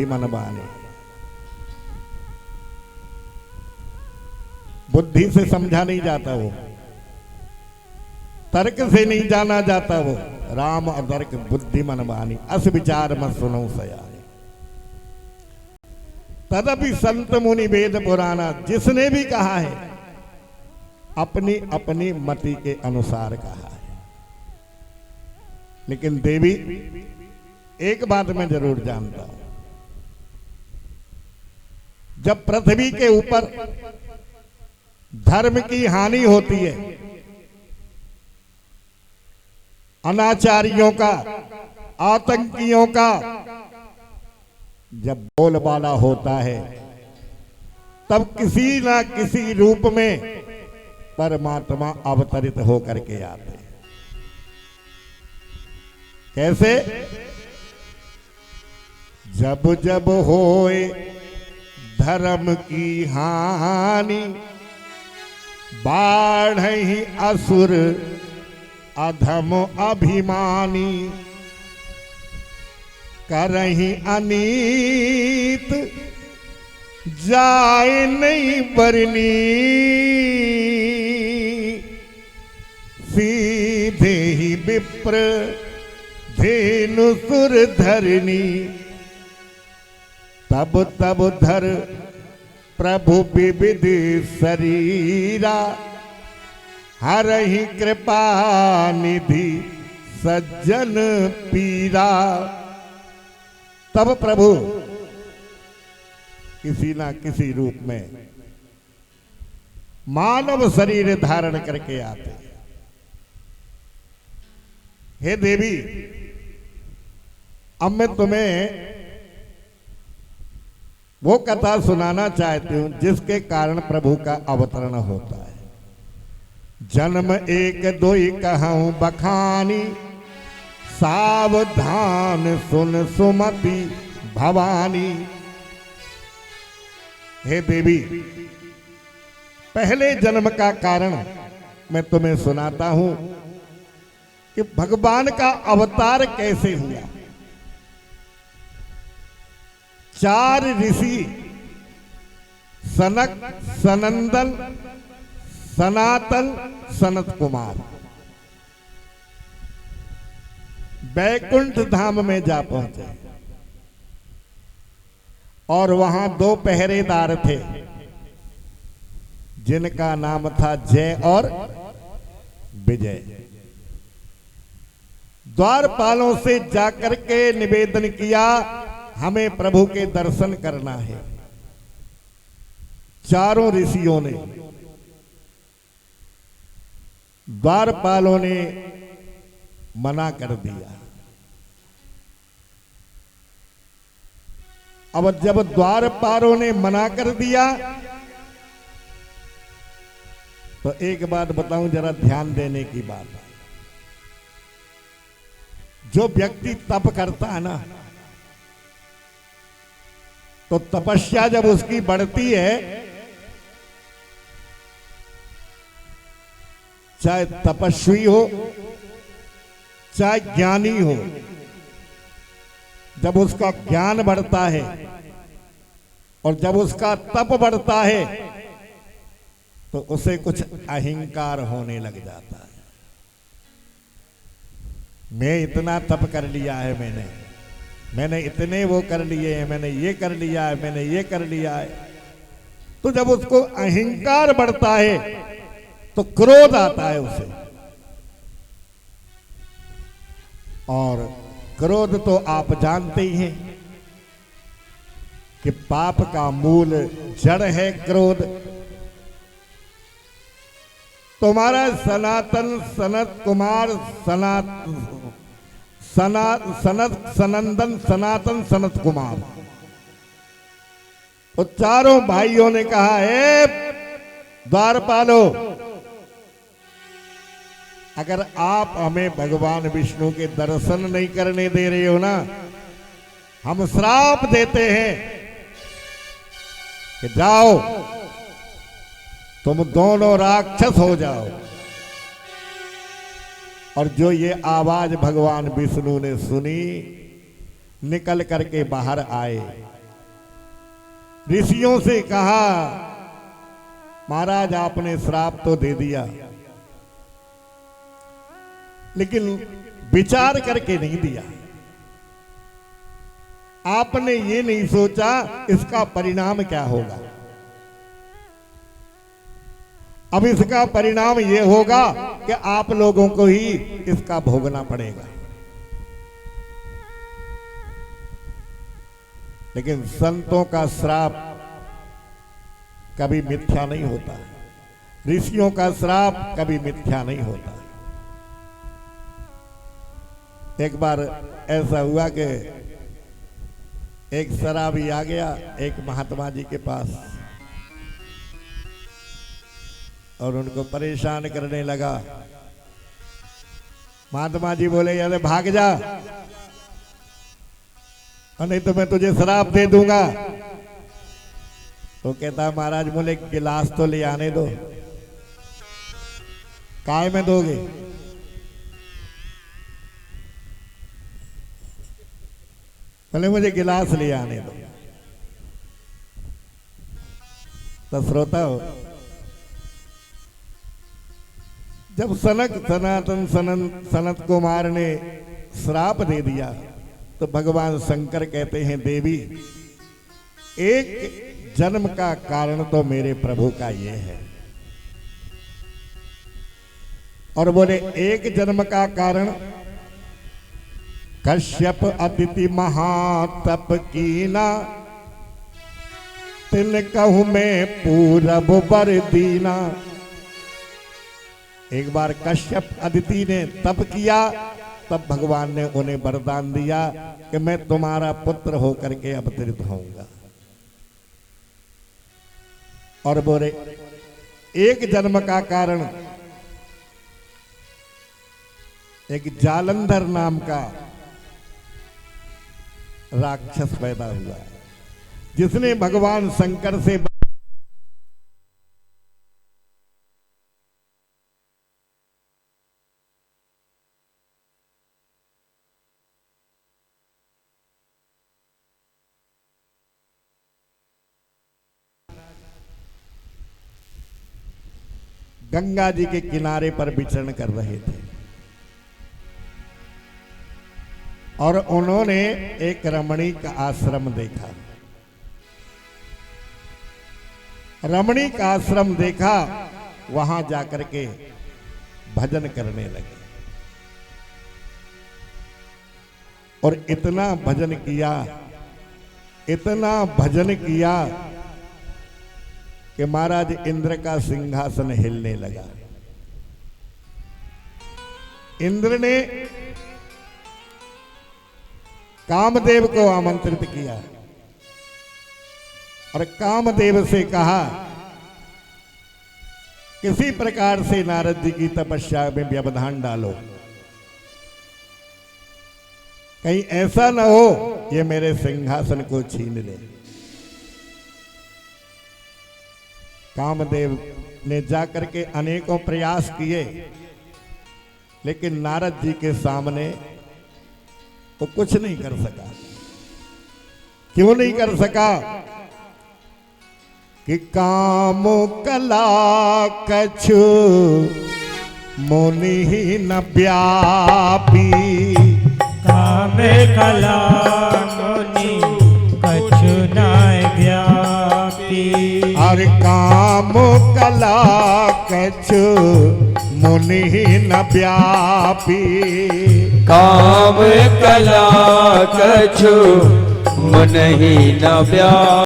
बुद्धि मन बानी। बुद्धि से समझा नहीं जाता वो, तर्क से नहीं जाना जाता वो। राम अदर्क बुद्धि मन बानी, अस विचार मत सुनो सयाने। तदपि संत मुनि वेद पुराना, जिसने भी कहा है अपनी अपनी मति के अनुसार कहा है। लेकिन देवी एक बात मैं जरूर जानता हूं, जब पृथ्वी के ऊपर धर्म की हानि होती है, अनाचारियों का, आतंकियों का जब बोलबाला होता है, तब किसी ना किसी रूप में परमात्मा अवतरित होकर के आते हैं। कैसे? जब जब होए धर्म की हानि, बाढ़हि असुर अधम अभिमानी, करहि अनीत जाए नहीं बरनी, सीधे ही विप्र धेनु सुर धरनी। तब तब धर प्रभु विविध शरीरा, हरहि कृपा निधि सज्जन पीरा। तब प्रभु किसी ना किसी रूप में मानव शरीर धारण करके आते। हे देवी, अब मैं तुम्हें वो कथा सुनाना चाहती हूं जिसके कारण प्रभु का अवतरण होता है। जन्म एक दोई कहूं बखानी, सावधान सुन सुमति भवानी। हे देवी, पहले जन्म का कारण मैं तुम्हें सुनाता हूं कि भगवान का अवतार कैसे हुआ। 4 ऋषि सनक, सनंदन, सनातन, सनत कुमार बैकुंठ धाम में जा पहुंचे और वहां 2 पहरेदार थे जिनका नाम था जय और विजय। द्वारपालों से जाकर के निवेदन किया, हमें प्रभु के दर्शन करना है। चारों ऋषियों ने, द्वारपालों ने मना कर दिया। अब जब द्वारपालों ने मना कर दिया तो एक बात बताऊं, जरा ध्यान देने की बात। जो व्यक्ति तप करता है ना, तो तपस्या जब उसकी बढ़ती है, चाहे तपस्वी हो चाहे ज्ञानी हो, जब उसका ज्ञान बढ़ता है और जब उसका तप बढ़ता है तो उसे कुछ अहंकार होने लग जाता है। मैं इतना तप कर लिया है, मैंने इतने वो कर लिए हैं, मैंने ये कर लिया है, मैंने ये कर लिया है। तो जब उसको अहंकार बढ़ता है तो क्रोध आता है उसे, और क्रोध तो आप जानते ही हैं कि पाप का मूल जड़ है क्रोध। तुम्हारा सनातन, सनत कुमार, सनंदन, सनातन, सनत कुमार, तो चारों भाइयों ने कहा, हे द्वारपालो, अगर आप हमें भगवान विष्णु के दर्शन नहीं करने दे रहे हो ना, हम श्राप देते हैं कि जाओ, तुम दोनों राक्षस हो जाओ। और जो ये आवाज भगवान विष्णु ने सुनी, निकल करके बाहर आए ऋषियों से कहा, महाराज आपने श्राप तो दे दिया, लेकिन विचार करके नहीं दिया। आपने ये नहीं सोचा इसका परिणाम क्या होगा। अब इसका परिणाम ये होगा कि आप लोगों को ही इसका भोगना पड़ेगा। लेकिन संतों का श्राप कभी मिथ्या नहीं होता, ऋषियों का श्राप कभी मिथ्या नहीं होता। एक बार ऐसा हुआ कि एक शराबी आ गया एक महात्मा जी के पास और उनको परेशान करने लगा। महात्मा जी बोले, अरे भाग जा, और नहीं तो मैं तुझे शराब दे दूंगा। तो कहता, महाराज मुझे गिलास तो ले आने दो। काय में दोगे? बोले मुझे गिलास ले आने दो। तो श्रोता हो, जब सनत कुमार ने श्राप दे दिया तो भगवान शंकर कहते हैं, देवी एक जन्म का कारण तो मेरे प्रभु का ये है। और बोले एक जन्म का कारण, कश्यप अदिति महातप कीना, तिन कहूं मैं पूरब बर दीना। एक बार कश्यप अदिति ने तप किया, तब भगवान ने उन्हें वरदान दिया कि मैं तुम्हारा पुत्र होकर के अवतरित होऊंगा। और बोले एक जन्म का कारण, एक जालंधर नाम का राक्षस पैदा हुआ, जिसने भगवान शंकर से गंगा जी के किनारे पर विचरण कर रहे थे और उन्होंने एक रमणीक आश्रम देखा। रमणीक आश्रम देखा, वहां जाकर के भजन करने लगे और इतना भजन किया, इतना भजन किया कि महाराज इंद्र का सिंहासन हिलने लगा। इंद्र ने कामदेव को आमंत्रित किया और कामदेव से कहा, किसी प्रकार से नारद जी की तपस्या में व्यवधान डालो, कहीं ऐसा न हो ये मेरे सिंहासन को छीन ले। कामदेव ने जाकर के अनेकों प्रयास किए, लेकिन नारद जी के सामने वो कुछ नहीं कर सका। क्यों नहीं कर सका? कि काम कला कछु मुनि न व्यापी, काम कला मुनि कछु न व्यापी। और काम कला कछु मुनि न व्यापी, काम कला कछु मुनि न व्यापी।